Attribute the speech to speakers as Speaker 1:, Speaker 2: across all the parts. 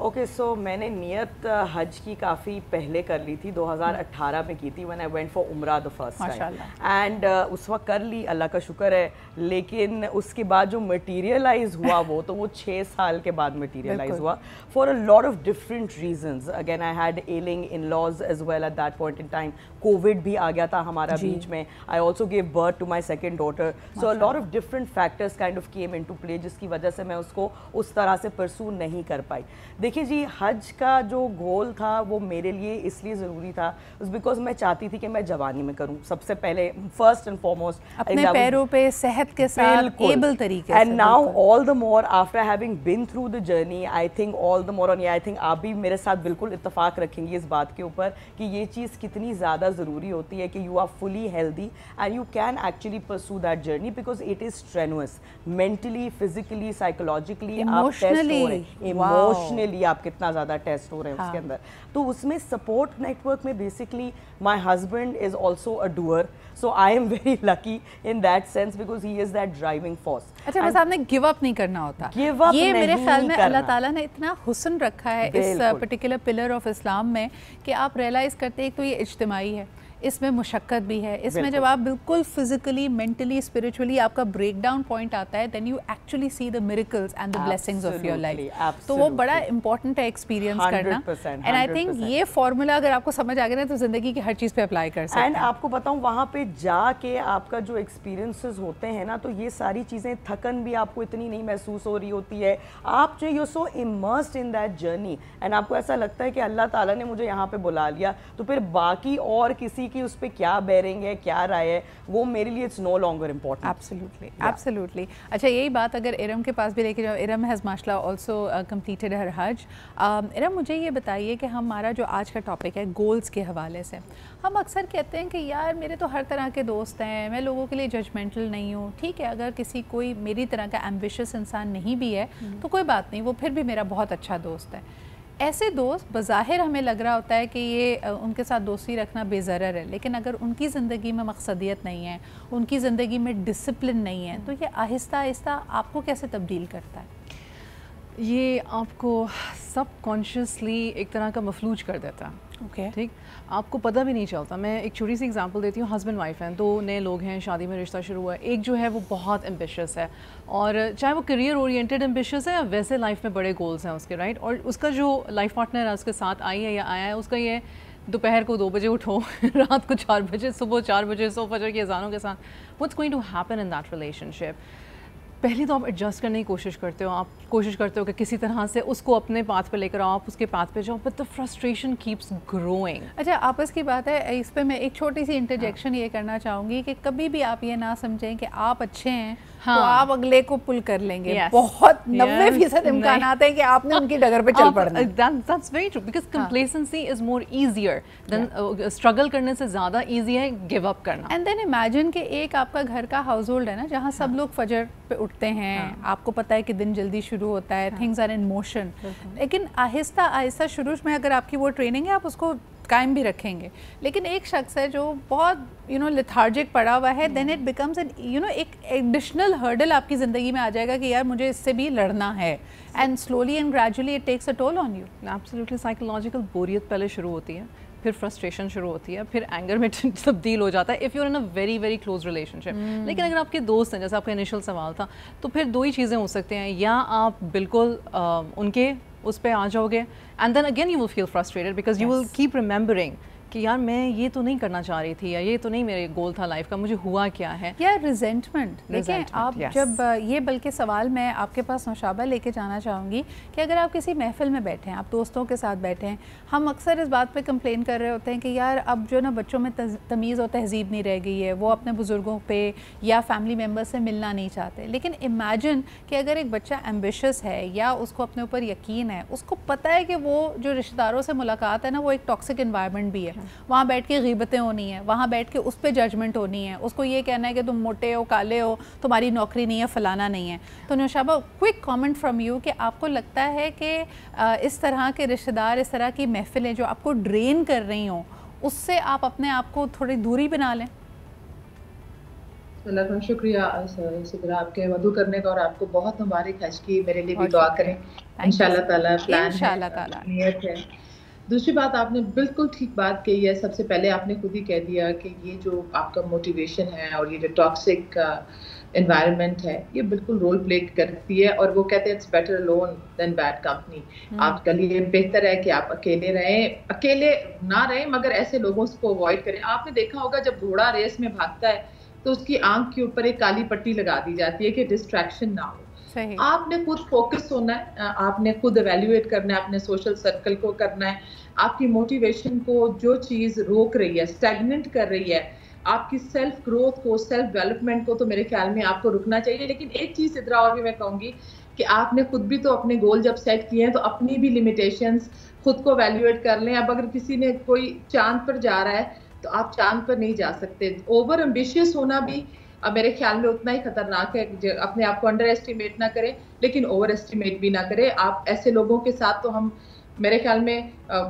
Speaker 1: Okay so میں نے نیت حج کی کافی پہلے کر لی تھی, 2018 میں کی تھی when I went for عمرہ the first time, اینڈ اس وقت کر لی, اللہ کا شکر ہے. لیکن اس کے بعد جو مٹیریلائز ہوا وہ 6 سال کے بعد مٹیریلائز ہوا for a lot of different reasons. Again I had ailing in-laws as well at that point in time. Covid بھی آ گیا تھا ہمارا بیچ میں. I also gave birth to my second daughter. So a lot of different factors kind of came into play جس کی وجہ سے میں اس کو اس طرح سے پرسو نہیں کر پائی. دیکھیے جی, حج کا جو گول تھا وہ میرے لیے اس لیے ضروری تھا بیکاز میں چاہتی تھی کہ میں جوانی میں کروں سب سے پہلے, فرسٹ اینڈ فارموسٹ
Speaker 2: اپنے پیروں پہ صحت کے ساتھ ایبل طریقے سے.
Speaker 1: And now all the more after having been through the journey, I think all the more on, I think آپ بھی میرے ساتھ بالکل اتفاق رکھیں گی اس بات کے اوپر کہ یہ چیز کتنی زیادہ ضروری ہوتی ہے کہ you are fully healthy and you can actually pursue that journey because it is strenuous mentally, physically, psychologically, emotionally آپ کتنا زیادہ ٹیسٹ ہو رہے ہیں اس کے اندر. تو اس میں سپورٹ نیٹ ورک میں basically my husband is also a doer, so I am very lucky in that sense because he is that driving force.
Speaker 2: اچھا بس آپ نے گیو اپ نہیں کرنا ہوتا, یہ میرے خیال میں اللہ تعالیٰ نے اتنا حسن رکھا ہے اس پرٹیکولر پلر آف اسلام میں کہ آپ ریئلائز کرتے ہیں کہ تو یہ اجتماعی ہے, اس میں مشقت بھی ہے, اس میں جب آپ بالکل فزیکلی, مینٹلی, اسپرچولی آپ کا بریک ڈاؤن پوائنٹ آتا ہے then you actually see the miracles and the blessings of your life. تو وہ بڑا امپورٹنٹ ہے ایکسپیرینس کرنا, اینڈ آئی تھنک یہ فارمولا اگر آپ کو سمجھ آ گیا نا تو زندگی کی ہر چیز پہ اپلائی کر سکتے ہیں.
Speaker 1: اینڈ آپ کو بتاؤں وہاں پہ جا کے آپ کا جو ایکسپیرینسز ہوتے ہیں نا تو یہ ساری چیزیں, تھکن بھی آپ کو اتنی نہیں محسوس ہو رہی ہوتی ہے, آپ جو you so immersed in that journey and آپ کو ایسا لگتا ہے کہ اللہ تعالیٰ نے مجھے یہاں پہ بلا لیا, تو پھر باقی اور کسی کی اس پہ کیا بیرنگ ہے, کیا رائے ہے, وہ میرے لیے it's no longer important.
Speaker 2: Absolutely, absolutely. اچھا یہی بات اگر ارم کے پاس بھی لے کے جاؤ, ارم ہیز ماشاء اللہ آلسو کمپلیٹڈ ہر حج. ارم مجھے یہ بتائیے کہ ہمارا جو آج کا ٹاپک ہے گولز کے حوالے سے, ہم اکثر کہتے ہیں کہ یار میرے تو ہر طرح کے دوست ہیں, میں لوگوں کے لیے ججمنٹل نہیں ہوں. ٹھیک ہے, اگر کسی کوئی میری طرح کا ایمبیشس انسان نہیں بھی ہے تو کوئی بات نہیں, وہ پھر بھی میرا بہت اچھا دوست ہے. ایسے دوست بظاہر ہمیں لگ رہا ہوتا ہے کہ یہ ان کے ساتھ دوستی رکھنا بے ضرر ہے, لیکن اگر ان کی زندگی میں مقصدیت نہیں ہے, ان کی زندگی میں ڈسپلن نہیں ہے, تو یہ آہستہ آہستہ آپ کو کیسے تبدیل کرتا ہے؟
Speaker 3: یہ آپ کو سب کانشیسلی ایک طرح کا مفلوج کر دیتا ہے.
Speaker 2: اوکے
Speaker 3: ٹھیک, آپ کو پتہ بھی نہیں چلتا. میں ایک چھوٹی سی ایگزامپل دیتی ہوں. ہسبینڈ وائف ہیں, 2 نئے لوگ ہیں, شادی میں رشتہ شروع ہوا ہے. ایک جو ہے وہ بہت ایمبیشیس ہے, اور چاہے وہ کریئر اورینٹیڈ ایمبیشیس ہے یا ویسے لائف میں بڑے گولز ہیں اس کے, رائٹ. اور اس کا جو لائف پارٹنر ہے اس کے ساتھ آئی ہے یا آیا ہے, اس کا یہ دوپہر کو 2 بجے اٹھو, رات کو 4 بجے, صبح 4 بجے سو فجر کی اذانوں کے ساتھ. What's going to happen in that relationship? پہلے تو آپ ایڈجسٹ کرنے کی کوشش کرتے ہو, آپ کوشش کرتے ہو کہ کسی طرح سے اس کو اپنے پاتھ پہ لے کر آؤ, آپ اس کے پاتھ پہ جاؤ, but the frustration keeps growing.
Speaker 2: اچھا آپس کی بات ہے, اس پہ میں ایک چھوٹی سی انٹرجیکشن یہ کرنا چاہوں گی کہ کبھی بھی آپ یہ نہ سمجھیں کہ آپ اچھے ہیں تو آپ اگلے کو پل کر لیں گے. بہت 90% امکانات ہیں کہ آپ نے ان کی ڈگر پہ چل پڑنا.
Speaker 3: That's very true because complacency is more easier than struggle کرنے سے زیادہ ایزی ہے give up کرنا.
Speaker 2: And then imagine کہ ایک آپ کا گھر کا ہاؤس ہولڈ ہے نا, جہاں سب لوگ فجر پہ اٹھتے ہیں, آپ کو پتہ ہے کہ دن جلدی شروع ہوتا ہے, things are in motion, لیکن آہستہ آہستہ شروع میں اگر آپ کی وہ ٹریننگ ہے آپ اس کو قائم بھی رکھیں گے. لیکن ایک شخص ہے جو بہت lethargic پڑا ہوا ہے, then it becomes ایک additional hurdle آپ کی زندگی میں آ جائے گا کہ یار مجھے اس سے بھی لڑنا ہے, and slowly and gradually it takes a toll on you.
Speaker 3: Absolutely. psychological بوریت پہلے شروع ہوتی ہے, پھر فرسٹریشن شروع ہوتی ہے, پھر اینگر میں تبدیل ہو جاتا ہے if you're in a very very close relationship. لیکن اگر آپ کے دوست ہیں, جیسا آپ کا انیشل سوال تھا, تو پھر 2 ہی چیزیں ہو سکتے ہیں, یا آپ بالکل ان کے اس پہ آ جاؤ گے and then again you will feel frustrated because you will keep remembering کہ یار میں یہ تو نہیں کرنا چاہ رہی تھی, یا یہ تو نہیں میرے گول تھا لائف کا, مجھے ہوا کیا ہے.
Speaker 2: یا ریزنٹمنٹ. دیکھیں آپ جب یہ, بلکہ سوال میں آپ کے پاس نوشابہ لے کے جانا چاہوں گی کہ اگر آپ کسی محفل میں بیٹھے ہیں, آپ دوستوں کے ساتھ بیٹھے ہیں, ہم اکثر اس بات پہ کمپلین کر رہے ہوتے ہیں کہ یار اب جو نا بچوں میں تمیز اور تہذیب نہیں رہ گئی ہے, وہ اپنے بزرگوں پہ یا فیملی ممبر سے ملنا نہیں چاہتے. لیکن امیجن کہ اگر ایک بچہ ایمبیشس ہے یا اس کو اپنے اوپر یقین ہے, اس کو پتہ ہے کہ وہ جو رشتہ داروں سے ملاقات ہے نا وہ ایک ٹاکسک انوائرمنٹ بھی ہے, وہاں بیٹھ کے غیبتیں ہونی ہیں, وہاں بیٹھ کے اس پہ ججمنٹ ہونی ہے, اس کو یہ کہنا ہے کہ تم موٹے ہو, کالے ہو, تمہاری نوکری نہیں ہے, فلانا نہیں ہے. تو نوشابہ کوئک کامنٹ فرام یو کہ آپ کو لگتا ہے کہ اس طرح کے رشتہ دار, اس طرح کی محفلیں جو آپ کو ڈرین کر رہی ہوں, اس سے آپ اپنے آپ کو تھوڑی دوری بنا لیں؟
Speaker 4: اللہ کا شکریہ صدرہ آپ کے مدعو کرنے کا، اور آپ کو بہت مبارک حج کی. میرے لیے بھی دعا کریں انشاءاللہ تعالیٰ. پلان ہے، نیت ہے. دوسری بات آپ نے بالکل ٹھیک بات کہی ہے. سب سے پہلے آپ نے خود ہی کہہ دیا کہ یہ جو آپ کا موٹیویشن ہے اور یہ جو ٹاکسک انوائرمنٹ ہے یہ بالکل رول پلے کرتی ہے. اور وہ کہتے ہیں it's better alone than bad company. آپ کے لیے بہتر ہے کہ آپ اکیلے رہیں، اکیلے نہ رہیں مگر ایسے لوگوں کو اوائڈ کریں. آپ نے دیکھا ہوگا جب گھوڑا ریس میں بھاگتا ہے تو اس کی آنکھ کے اوپر ایک کالی پٹی لگا دی جاتی ہے کہ ڈسٹریکشن نہ ہو. آپ نے خود فوکس ہونا ہے، آپ نے خود ایویلیویٹ کرنا ہے اپنے سوشل سرکل کو کرنا ہے. آپ کی موٹیویشن کو جو چیز روک رہی ہے، اسٹیگننٹ کر رہی ہے، آپ کی سیلف گروتھ کو، سیلف ڈیولپمنٹ کو، تو میرے خیال میں آپ کو رکنا چاہیے. لیکن ایک چیز ادھر اور بھی میں کہوں گی کہ آپ نے خود بھی تو اپنے گول جب سیٹ کیے ہیں تو اپنی بھی لمیٹیشنز خود کو ایویلیویٹ کر لیں. اب اگر کسی نے کوئی چاند پر جا رہا ہے تو آپ چاند پر نہیں جا سکتے. اوور ایمبیشیس ہونا بھی اب میرے خیال میں اتنا ہی خطرناک ہے. اپنے آپ کو انڈر ایسٹیمیٹ نہ کریں لیکن اوور ایسٹیمیٹ بھی نہ کریں. آپ ایسے لوگوں کے ساتھ تو ہم میرے خیال میں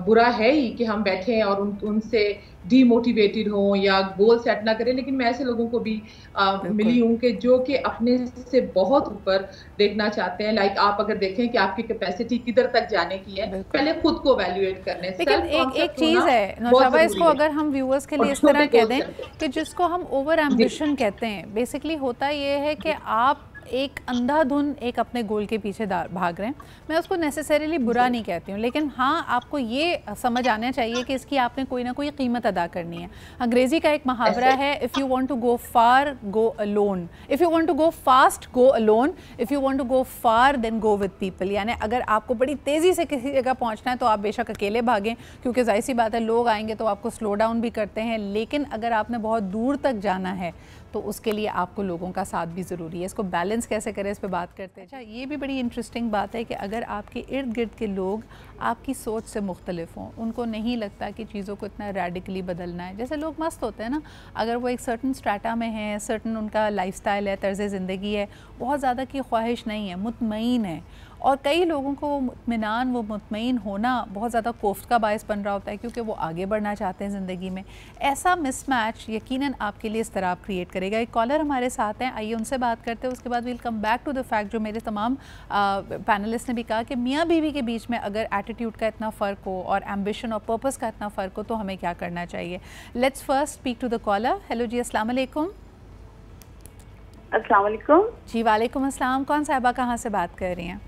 Speaker 4: برا ہے ہی کہ ہم بیٹھے ہیں اور ان سے ڈی موٹیویٹڈ ہوں یا گول سیٹ نہ کریں. لیکن میں ایسے لوگوں کو بھی ملی ہوں کہ جو کہ اپنے سے بہت اوپر دیکھنا چاہتے ہیں. لائک آپ اگر دیکھیں کہ آپ کی کیپیسٹی کدھر تک جانے کی ہے، پہلے خود کو ایویلیویٹ کرنے.
Speaker 2: لیکن ایک چیز ہے نوشابہ، اس کو اگر ہم ویورز کے لیے اس طرح کہہ دیں کہ جس کو ہم اوور ایمبیشن کہتے ہیں، بیسکلی ہوتا یہ ہے کہ آپ ایک اندھا دھن ایک اپنے گول کے پیچھے بھاگ رہے ہیں. میں اس کو نیسیسریلی برا نہیں کہتی ہوں، لیکن ہاں آپ کو یہ سمجھ آنا چاہیے کہ اس کی آپ نے کوئی نہ کوئی قیمت ادا کرنی ہے. انگریزی کا ایک محاورہ ہے، if you want to go far go alone, if you want to go fast go alone, if you want to go far then go with people. یعنی اگر آپ کو بڑی تیزی سے کسی جگہ پہنچنا ہے تو آپ بے شک اکیلے بھاگیں، کیونکہ ظاہر سی بات ہے لوگ آئیں گے تو آپ کو سلو ڈاؤن بھی کرتے ہیں. لیکن اگر آپ نے بہت دور تک جانا ہے تو اس کے لیے آپ کو لوگوں کا ساتھ بھی ضروری ہے. اس کو بیلنس کیسے کریں اس پہ بات کرتے ہیں. اچھا، یہ بھی بڑی انٹرسٹنگ بات ہے کہ اگر آپ کے ارد گرد کے لوگ آپ کی سوچ سے مختلف ہوں، ان کو نہیں لگتا کہ چیزوں کو اتنا ریڈیکلی بدلنا ہے. جیسے لوگ مست ہوتے ہیں نا، اگر وہ ایک سرٹن سٹریٹا میں ہیں، سرٹن ان کا لائف سٹائل ہے، طرز زندگی ہے، بہت زیادہ کی خواہش نہیں ہے، مطمئن ہے. اور کئی لوگوں کو وہ اطمینان، وہ مطمئن ہونا بہت زیادہ کوفت کا باعث بن رہا ہوتا ہے، کیونکہ وہ آگے بڑھنا چاہتے ہیں زندگی میں. ایسا مس میچ یقیناً آپ کے لیے اضطراب کریٹ کرے گا. ایک کالر ہمارے ساتھ ہیں، آئیے ان سے بات کرتے ہیں. اس کے بعد we'll come back to the fact جو میرے تمام پینلسٹ نے بھی کہا کہ میاں بیوی کے بیچ میں اگر ایٹیٹیوڈ کا اتنا فرق ہو اور ایمبیشن اور پرپس کا اتنا فرق ہو تو ہمیں کیا کرنا چاہیے. Let's first speak to the caller. Hello جی، السلام علیکم.
Speaker 5: السلام علیکم.
Speaker 2: جی وعلیکم السلام. کون صاحبہ کہاں سے بات کر رہی ہیں؟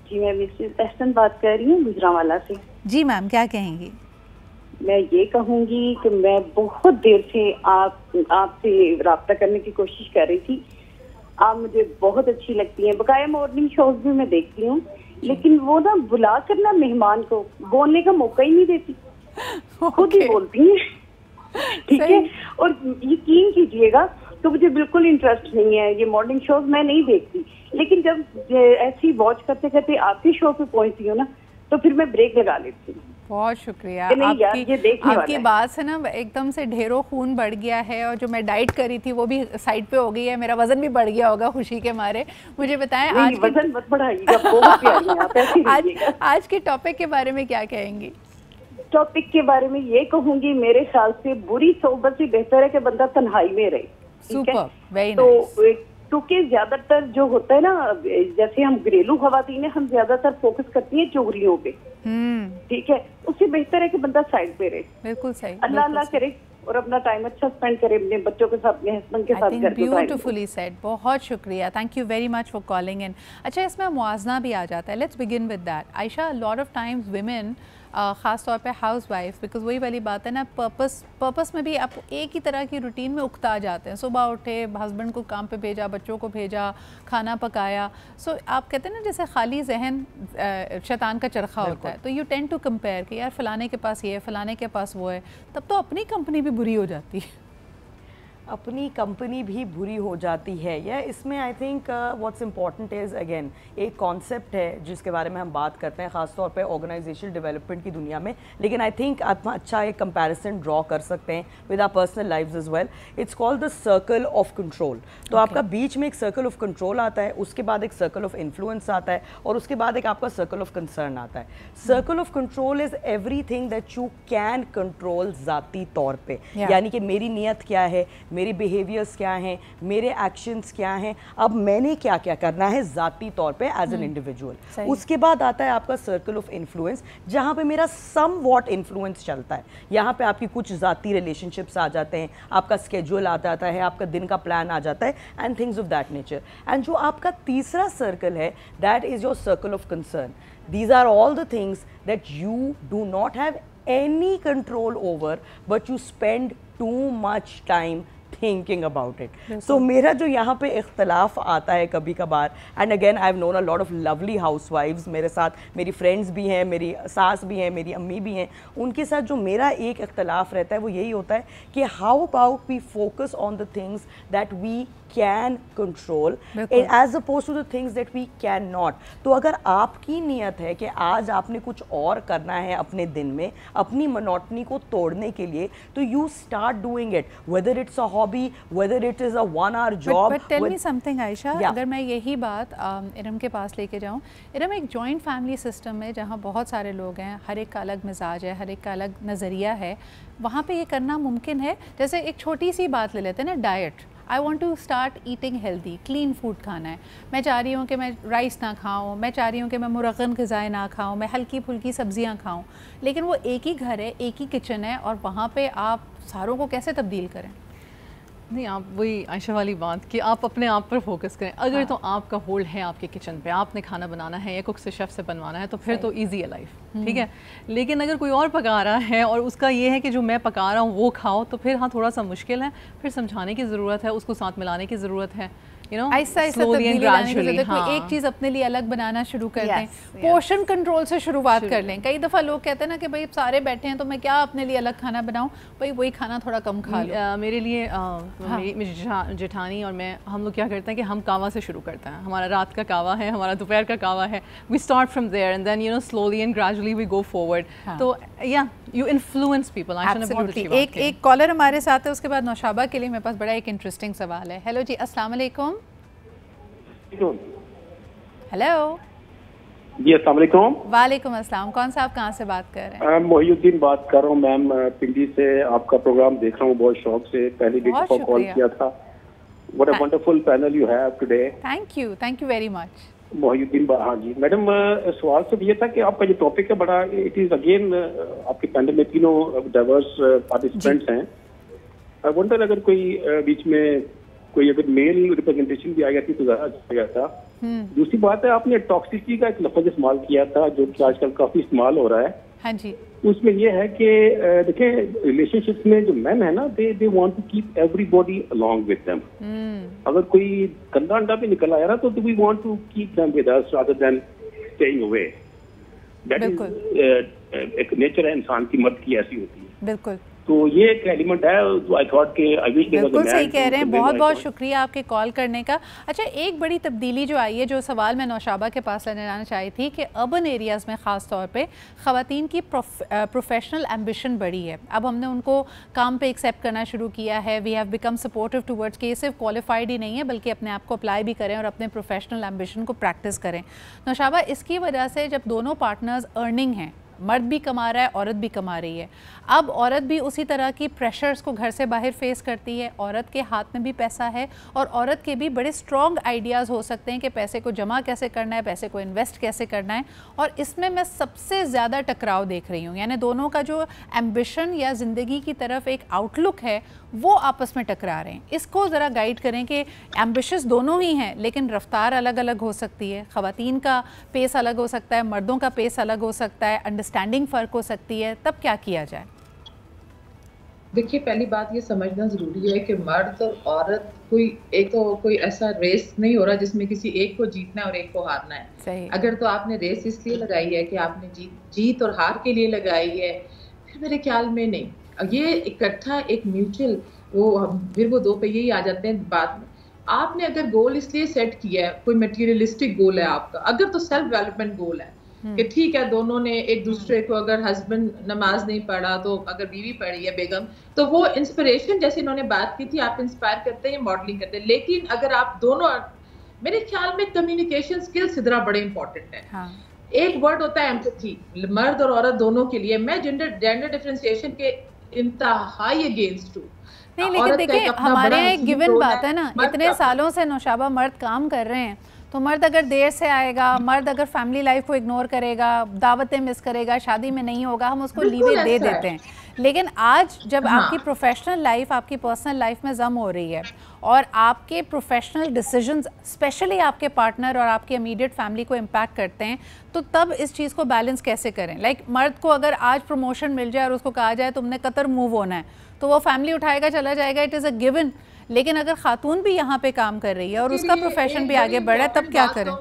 Speaker 5: جی میں مسز احسن بات کر رہی ہوں گجرانوالہ سے.
Speaker 2: جی میم، کیا کہیں گی؟
Speaker 5: میں یہ کہوں گی کہ میں بہت دیر سے آپ سے رابطہ کرنے کی کوشش کر رہی تھی. آپ مجھے بہت اچھی لگتی ہیں، بقایا مارننگ شوز بھی میں دیکھتی ہوں، لیکن وہ نا بلا کر نا مہمان کو بولنے کا موقع ہی نہیں دیتی، خود ہی بولتی ہیں. ٹھیک ہے، اور یقین کیجیے گا تو مجھے بالکل انٹرسٹ نہیں ہے، یہ مارننگ شوز میں نہیں دیکھتی. لیکن جب ایسی واچ کرتے کرتے آپ کی شو پہ پہنچتی ہوں نا تو پھر میں بریک لگا لیتی ہوں.
Speaker 2: بہت شکریہ. آپ کی بات سے نا ایک دم سے ڈھیروں خون بڑھ گیا ہے، اور جو میں ڈائٹ کری تھی وہ بھی سائڈ پہ ہو گئی ہے. میرا وزن بھی بڑھ گیا ہوگا خوشی کے مارے. مجھے بتائیں آج کے ٹاپک کے بارے میں کیا کہیں گی؟
Speaker 5: ٹاپک کے بارے میں یہ کہوں گی، میرے خیال سے بری صحبت سے بہتر ہے کہ بندہ تنہائی میں رہے.
Speaker 2: Super, very
Speaker 5: nice. کیونکہ زیادہ تر جو ہوتا ہے نا، جیسے ہم گھریلو خواتین ہیں، ہم زیادہ تر فوکس کرتی ہیں چغلیوں پہ. ٹھیک ہے، اس سے بہتر ہے کہ بندہ سائڈ پہ رہے.
Speaker 2: بالکل صحیح.
Speaker 5: اللہ کرے اور اپنا ٹائم اچھا اسپینڈ کرے اپنے بچوں کے ساتھ، اپنے ہسبینڈ کے ساتھ.
Speaker 2: Beautifully said. بہت شکریہ. Thank you very much for calling in. اچھا، اس میں موازنہ بھی آ جاتا ہے. Let's begin with that. Ayesha, lot of times women, خاص طور پہ ہاؤس وائف، بیکاز وہی والی بات ہے نا، پرپس میں بھی آپ ایک ہی طرح کی روٹین میں اکتا جاتے ہیں. صبح اٹھے، ہسبینڈ کو کام پہ بھیجا، بچوں کو بھیجا، کھانا پکایا. سو آپ کہتے ہیں نا جیسے خالی ذہن شیطان کا چرخہ ہوتا ہے. تو یو ٹینڈ ٹو کمپیئر کہ یار فلانے کے پاس یہ ہے، فلانے کے پاس وہ ہے. تب تو اپنی کمپنی بھی بری ہو جاتی ہے.
Speaker 1: اپنی کمپنی بھی بری ہو جاتی ہے. یا اس میں I think what's important is again ایک کانسیپٹ ہے جس کے بارے میں ہم بات کرتے ہیں خاص طور پہ آرگنائزیشن ڈیولپمنٹ کی دنیا میں. لیکن آئی تھنک آپ اچھا ایک کمپیریزن ڈرا کر سکتے ہیں with our personal lives as well. It's called the circle of control. تو آپ کا بیچ میں ایک سرکل آف کنٹرول آتا ہے، اس کے بعد ایک سرکل آف انفلوئنس آتا ہے، اور اس کے بعد ایک آپ کا سرکل آف کنسرن آتا ہے. Circle of control is every thing that you can control ذاتی طور پہ. یعنی کہ میری نیت کیا ہے، میرے بیہیویئرس کیا ہیں, میرے ایکشنز کیا ہیں, اب میں نے کیا کیا کرنا ہے ذاتی طور پہ ایز این انڈیویجول. اس کے بعد آتا ہے آپ کا سرکل آف انفلوئنس, جہاں پہ میرا سم واٹ انفلوئنس چلتا ہے. یہاں پہ آپ کی کچھ ذاتی ریلیشن شپس آ جاتے ہیں, آپ کا اسکیجول آ جاتا ہے, آپ کا دن کا پلان آ جاتا ہے, and things of that nature. And جو آپ کا تیسرا سرکل ہے, that is your circle of concern. These are all the things that you do not have any control over, but you spend too much time thinking about it. So میرا جو یہاں پہ اختلاف آتا ہے کبھی کبھار, and again I've known a lot of lovely housewives, میرے ساتھ میری friends بھی ہیں, میری ساس بھی ہیں, میری امی بھی ہیں, ان کے ساتھ جو میرا ایک اختلاف رہتا ہے وہ یہی ہوتا ہے کہ how about we focus on the things that we can control as opposed to the things that we cannot. تو اگر آپ کی نیت ہے کہ آج آپ نے کچھ اور کرنا ہے اپنے دن میں اپنی monotony کو توڑنے کے لیے, تو you start doing it, whether it's a hobby, whether it is a 1 hour job.
Speaker 2: But tell me something عائشہ, اگر میں یہی بات ارم کے پاس لے کے جاؤں, ارم ایک جوائنٹ فیملی سسٹم ہے جہاں بہت سارے لوگ ہیں, ہر ایک کا الگ مزاج ہے, ہر ایک کا الگ نظریہ ہے, وہاں پہ یہ کرنا ممکن ہے؟ جیسے ایک چھوٹی سی بات لے لیتے ہیں نا, diet. I want to start eating healthy, clean food کھانا ہے, میں چاہ رہی ہوں کہ میں رائس نہ کھاؤں, میں چاہ رہی ہوں کہ میں مرغن غذائیں نہ کھاؤں, میں ہلکی پھلکی سبزیاں کھاؤں, لیکن وہ ایک ہی گھر ہے, ایک ہی کچن ہے, اور وہاں پہ آپ ساروں کو کیسے تبدیل کریں؟
Speaker 3: نہیں, آپ وہی عائشہ والی بات کہ آپ اپنے آپ پر فوکس کریں. اگر تو آپ کا ہولڈ ہے آپ کے کچن پہ, آپ نے کھانا بنانا ہے یا کوک سے شیف سے بنوانا ہے, تو پھر تو ایزی ہے لائف, ٹھیک ہے. لیکن اگر کوئی اور پکا رہا ہے اور اس کا یہ ہے کہ جو میں پکا رہا ہوں وہ کھاؤ, تو پھر ہاں تھوڑا سا مشکل ہے, پھر سمجھانے کی ضرورت ہے, اس کو ساتھ ملانے کی ضرورت ہے.
Speaker 2: آہستہ آہستہ تبدیلی لانے کی ضرورت ہے. کوئی ایک چیز اپنے لیے الگ بنانا شروع کر دیں, پورشن کنٹرول سے شروعات کر لیں. کئی دفعہ لوگ کہتے ہیں نا کہ بھائی سارے بیٹھے ہیں تو میں کیا اپنے لیے الگ کھانا بناؤں, بھائی وہی کھانا تھوڑا کم کھا لو.
Speaker 3: میرے لیے میری جٹھانی اور میں, ہم لوگ کیا کرتے ہیں کہ ہم کعوہ سے شروع کرتے ہیں. ہمارا رات کا کعوہ ہے, ہمارا دوپہر کا کعوہ ہے. We start from there and then slowly and gradually we go forward. تو you influence people.
Speaker 2: ایک کالر ہمارے ساتھ ہے, اس کے بعد نوشابہ کے لیے میرے پاس بڑا ایک انٹرسٹنگ سوال ہے. ہیلو جی, السلام علیکم. ہیلو
Speaker 6: جی, السلام علیکم.
Speaker 2: وعلیکم السلام. کون صاحب کہاں سے بات کر رہے ہیں؟
Speaker 6: میں محی الدین بات کر رہا ہوں میم, پنڈی سے. آپ کا پروگرام دیکھ رہا ہوں بہت شوق سے, پہلی بھی کال کیا تھا. What a wonderful panel you have today.
Speaker 2: Thank you very much.
Speaker 6: محی الدین, ہاں جی میڈم, سوال صرف یہ تھا کہ آپ کا جو ٹاپک ہے بڑا, اٹ از اگین آپ کے پینل میں تینوں ڈائیورس پارٹیسپینٹس ہیں. آئی ونڈر اگر کوئی بیچ میں کوئی اگر میل ریپرزنٹیشن بھی آ جاتی تو زیادہ اچھا جاتا. دوسری بات ہے, آپ نے ٹاکسیسٹی کا ایک لفظ استعمال کیا تھا جو کہ آج کل کافی استعمال ہو رہا ہے.
Speaker 2: ہاں جی.
Speaker 6: اس میں یہ ہے کہ دیکھیں ریلیشن شپس میں جو مین ہے نا, they want to keep everybody along with them. اگر کوئی گندا انڈا بھی نکل آیا نا تو we want to keep them with us rather than staying away. That is ایک نیچر ہے انسان کی, مرد کی ایسی ہوتی ہے.
Speaker 2: بالکل.
Speaker 6: تو یہ ایک ایلیمنٹ ہے, تو آئی تھاٹ کہ
Speaker 2: بالکل صحیح کہہ رہے ہیں. بہت بہت شکریہ آپ کے کال کرنے کا. اچھا, ایک بڑی تبدیلی جو آئی ہے, جو سوال میں نوشابہ کے پاس لینے جانا چاہی تھی, کہ اربن ایریاز میں خاص طور پہ خواتین کی پروفیشنل ایمبیشن بڑھی ہے. اب ہم نے ان کو کام پہ ایکسیپٹ کرنا شروع کیا ہے. We have become supportive towards کہ صرف کوالیفائڈ ہی نہیں ہے بلکہ اپنے آپ کو اپلائی بھی کریں اور اپنے پروفیشنل ایمبیشن کو پریکٹس کریں. نوشابہ, اس کی وجہ سے جب دونوں پارٹنرز ارننگ ہیں, مرد بھی کما رہا ہے, عورت بھی کما رہی ہے, اب عورت بھی اسی طرح کی پریشرز کو گھر سے باہر فیس کرتی ہے. عورت کے ہاتھ میں بھی پیسہ ہے, اور عورت کے بھی بڑے اسٹرانگ آئیڈیاز ہو سکتے ہیں کہ پیسے کو جمع کیسے کرنا ہے, پیسے کو انویسٹ کیسے کرنا ہے. اور اس میں سب سے زیادہ ٹکراؤ دیکھ رہی ہوں, یعنی دونوں کا جو ایمبیشن یا زندگی کی طرف ایک آؤٹ لک ہے وہ آپس میں ٹکرا رہے ہیں. اس کو ذرا گائیڈ کریں کہ ایمبیشس دونوں ہی ہیں لیکن رفتار الگ الگ ہو سکتی ہے. خواتین کا پیس الگ ہو سکتا ہے, مردوں کا پیس الگ ہو سکتا ہے, انڈرسٹینڈنگ فرق ہو سکتی ہے. تب کیا کیا جائے؟
Speaker 4: دیکھیے, پہلی بات یہ سمجھنا ضروری ہے کہ مرد اور عورت کوئی ایسا ریس نہیں ہو رہا جس میں کسی ایک کو جیتنا ہے اور ایک کو ہارنا ہے. اگر تو آپ نے ریس اس لیے لگائی ہے کہ آپ نے جیت اور ہار کے لیے لگائی ہے, پھر میرے خیال میں نہیں. یہ اکٹھا ایک میوچل پھر وہ دو پہ یہی آ جاتے ہیں بعد میں. آپ نے اگر گول اس لیے سیٹ کیا ہے, کوئی میٹیریلسٹک گول ہے آپ کا, اگر تو سیلف ڈیولپمنٹ گول ہے کہ ٹھیک ہے دونوں نے ایک دوسرے کو, اگر ہسبینڈ نماز نہیں پڑھا تو اگر بیوی پڑھی ہے بیگم, تو وہ انسپریشن جیسے انہوں نے بات کی تھی, آپ انسپائر کرتے ہیں, ماڈلنگ کرتے ہیں. لیکن اگر آپ دونوں, میرے خیال میں کمیونیکیشن اسکلس ادھر بڑے امپورٹنٹ ہیں. ایک ورڈ ہوتا ہے ایمپتھی, مرد اور عورت دونوں کے لیے. میں جینڈر ڈفرینسیشن کے انتہائی اگینسٹ ہوں
Speaker 2: نہیں لیکن دیکھیں ہمارے یہاں ایک گیون بات ہے نا, اتنے سالوں سے نوشابہ مرد کام کر رہے ہیں, تو مرد اگر دیر سے آئے گا, مرد اگر فیملی لائف کو اگنور کرے گا, دعوتیں مس کرے گا, شادی میں نہیں ہوگا, ہم اس کو لیوے دے دیتے ہیں. لیکن آج جب آپ کی پروفیشنل لائف آپ کی پرسنل لائف میں ضم ہو رہی ہے اور آپ کے پروفیشنل ڈیسیجنز اسپیشلی آپ کے پارٹنر اور آپ کی امیڈیٹ فیملی کو امپیکٹ کرتے ہیں, تو تب اس چیز کو بیلنس کیسے کریں؟ لائک مرد کو اگر آج پروموشن مل جائے اور اس کو کہا جائے تم نے قطر موو ہونا ہے, تو وہ فیملی اٹھائے گا, چلا جائے گا, اٹ از اے گیون. لیکن اگر خاتون بھی یہاں پہ کام کر رہی ہے اور اس کا پروفیشن بھی آگے بڑھا ہے, تب کیا کریں؟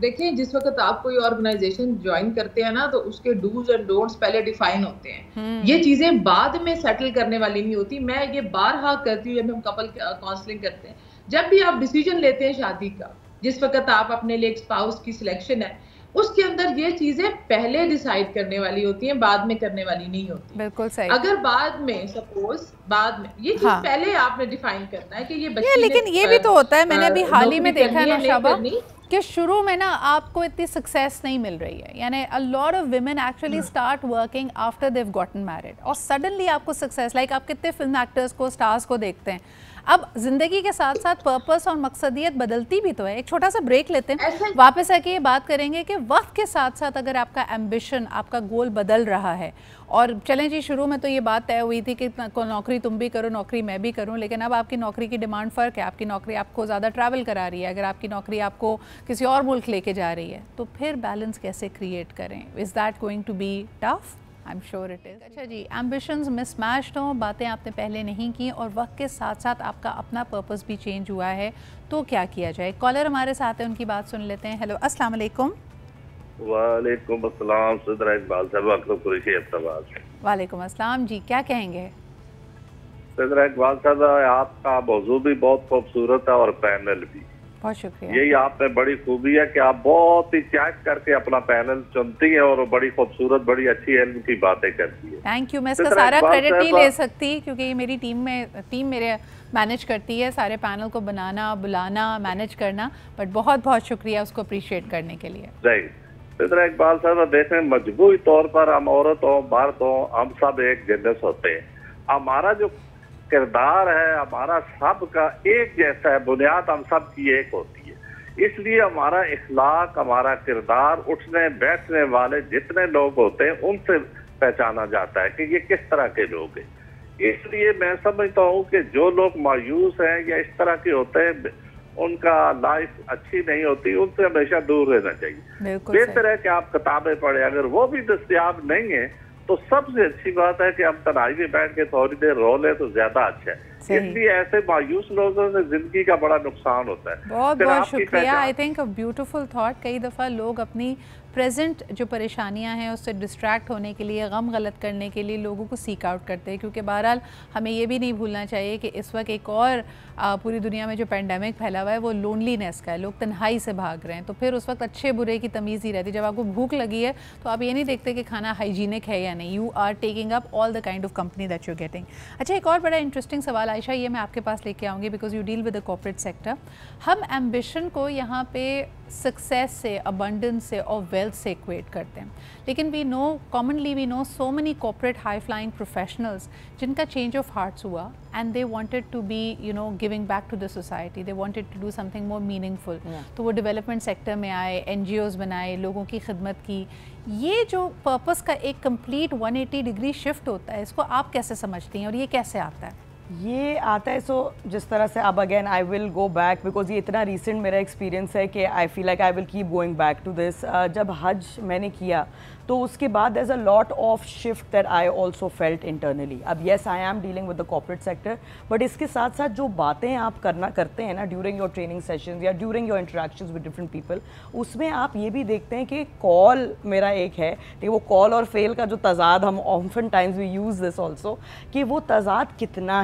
Speaker 4: دیکھیں جس وقت آپ کوئی آرگنائزیشن جوائن کرتے ہیں نا, تو اس کے ڈوز اینڈ ڈونٹس پہلے ڈیفائن ہوتے ہیں. یہ چیزیں بعد میں سیٹل کرنے والی نہیں ہوتی. میں یہ بارہا کرتی ہوں جب ہم کپل کاؤنسلنگ کرتے ہیں, جب بھی آپ ڈیسیجن لیتے ہیں شادی کا, جس وقت آپ اپنے لیے ایک اسپاؤس کی سلیکشن ہے, اس کے اندر یہ چیزیں پہلے ڈیسائیڈ کرنے والی ہوتی ہیں, بعد میں کرنے والی نہیں ہوتی.
Speaker 2: بالکل صحیح.
Speaker 4: اگر بعد میں سپوز بعد میں یہ چیز پہلے آپ نے ڈیفائن کرنا ہے کہ یہ بچے,
Speaker 2: لیکن یہ بھی تو ہوتا ہے, میں نے ابھی حال ہی میں دیکھا ہے نوشابہ کہ شروع میں نا آپ کو اتنی سکسیس نہیں مل رہی ہے, یعنی a lot of women actually start working after they've gotten married, اور suddenly آپ کو سکسیس, لائک آپ کتنے فلم ایکٹرز کو, سٹارز کو دیکھتے ہیں. اب زندگی کے ساتھ ساتھ پرپس اور مقصدیت بدلتی بھی تو ہے. ایک چھوٹا سا بریک لیتے ہیں, واپس آ کے یہ بات کریں گے کہ وقت کے ساتھ ساتھ اگر آپ کا ایمبیشن, آپ کا گول بدل رہا ہے, اور چلیں جی شروع میں تو یہ بات طے ہوئی تھی کہ نوکری تم بھی کرو, نوکری میں بھی کروں, لیکن اب آپ کی نوکری کی ڈیمانڈ فرق ہے. آپ کی نوکری آپ کو زیادہ ٹریول کرا رہی ہے, اگر آپ کی نوکری آپ کو کسی اور ملک لے کے جا رہی ہے, تو پھر بیلنس کیسے کریٹ کریں؟ Is that going to be tough? I'm sure it is. اچھا جی, ایمبیشنز مس میچڈ ہوں, باتیں آپ نے پہلے نہیں کی, اور وقت کے ساتھ ساتھ آپ کا اپنا پرپس بھی چینج ہوا ہے, تو کیا کیا جائے؟ کالر ہمارے ساتھ ہیں, ان کی بات سن لیتے ہیں. ہیلو, السلام علیکم.
Speaker 7: وعلیکم السلام. صدر اقبال صاحب اکرم قریشی احتمال.
Speaker 2: وعلیکم السلام جی, کیا کہیں گے؟
Speaker 7: صدر اقبال صاحب, آپ کا موضوع بھی بہت خوبصورت ہے اور پینل بھی.
Speaker 2: بہت شکریہ.
Speaker 7: یہی آپ میں بڑی خوبی ہے کہ آپ بہت ہی چیک کر کے اپنا پینل چنتی ہیں اور بڑی خوبصورت, بڑی اچھی علم کی باتیں کرتی ہے.
Speaker 2: Thank you. میں اس کا سارا کریڈٹ نہیں لے سکتی کیونکہ یہ میری ٹیم میرے مینیج کرتی ہے, سارے پینل کو بنانا, بلانا, مینیج کرنا, بٹ بہت بہت شکریہ اس کو اپریشیٹ کرنے کے لیے.
Speaker 7: صحیح. صدر اقبال صاحب دیکھیں, مجموعی طور پر ہم عورت ہوں, مرد ہوں, ہم سب ایک جنس ہوتے ہیں. ہمارا جو کردار ہے ہمارا سب کا ایک جیسا ہے, بنیاد ہم سب کی ایک ہوتی ہے. اس لیے ہمارا اخلاق, ہمارا کردار, اٹھنے بیٹھنے والے جتنے لوگ ہوتے ہیں ان سے پہچانا جاتا ہے کہ یہ کس طرح کے لوگ ہیں. اس لیے میں سمجھتا ہوں کہ جو لوگ مایوس ہیں یا اس طرح کے ہوتے ہیں, ان کا لائف اچھی نہیں ہوتی, ان سے ہمیشہ دور رہنا چاہیے. بہتر ہے کہ آپ کتابیں پڑھیں. اگر وہ بھی دستیاب نہیں ہیں تو سب سے اچھی بات ہے کہ ہم تنہائی میں بیٹھ کے تھوڑی دیر رو لیں تو زیادہ اچھا ہے. اس لیے ایسے مایوس لوگوں سے زندگی کا بڑا نقصان ہوتا ہے.
Speaker 2: بہت بہت شکریہ. I think a beautiful thought. کئی دفعہ لوگ اپنی پریزنٹ جو پریشانیاں ہیں اس سے ڈسٹریکٹ ہونے کے لیے, غم غلط کرنے کے لیے لوگوں کو سیک آؤٹ کرتے ہیں, کیونکہ بہرحال ہمیں یہ بھی نہیں بھولنا چاہیے کہ اس وقت ایک اور پوری دنیا میں جو پینڈیمک پھیلا ہوا ہے وہ لونلی نیس کا ہے. لوگ تنہائی سے بھاگ رہے ہیں, تو پھر اس وقت اچھے برے کی تمیز ہی رہتی. جب آپ کو بھوک لگی ہے تو آپ یہ نہیں دیکھتے کہ کھانا ہائیجینک ہے یا نہیں, you are taking up all the kind of company that you getting. اچھا, ایک اور بڑا انٹرسٹنگ سوال عائشہ, یہ میں آپ کے پاس لے کے آؤں گی because you deal with the corporate sector. ہم ایمبیشن کو یہاں پہ سکسیس سے, ابنڈنس سے اور ویلتھ سے ایکویٹ کرتے ہیں, لیکن commonly we know so many corporate high flying professionals جن کا چینج آف ہارٹس ہوا and they wanted to be giving back to the society, they wanted to do something more meaningful. تو وہ development sector میں آئے, N G Os بنائے, لوگوں کی خدمت کی. یہ جو پرپس کا ایک کمپلیٹ 180 ڈگری شفٹ ہوتا ہے, اس کو آپ کیسے سمجھتی ہیں اور یہ کیسے آتا ہے؟
Speaker 1: یہ آتا ہے جس طرح سے اب again I will go back because یہ اتنا ریسنٹ میرا ایکسپیرینس ہے کہ I feel like I will keep going back to this. جب حج میں نے کیا تو اس کے بعد there's a lot of shift that I also felt internally. اب yes I am dealing with the corporate sector, but اس کے ساتھ ساتھ جو باتیں آپ کرتے ہیں نا during your training sessions یا during your interactions with different people, اس میں آپ یہ بھی دیکھتے ہیں کہ کال میرا ایک ہے کہ وہ کال اور فیل کا جو تضاد, ہم often times we use this also, کہ وہ تضاد کتنا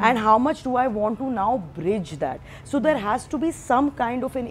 Speaker 1: and how much do I want to now bridge that. So there has to be some kind of an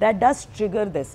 Speaker 1: that does trigger this,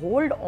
Speaker 1: hold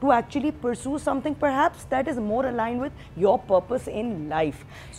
Speaker 1: to actually pursue something perhaps that is more aligned with your purpose in life.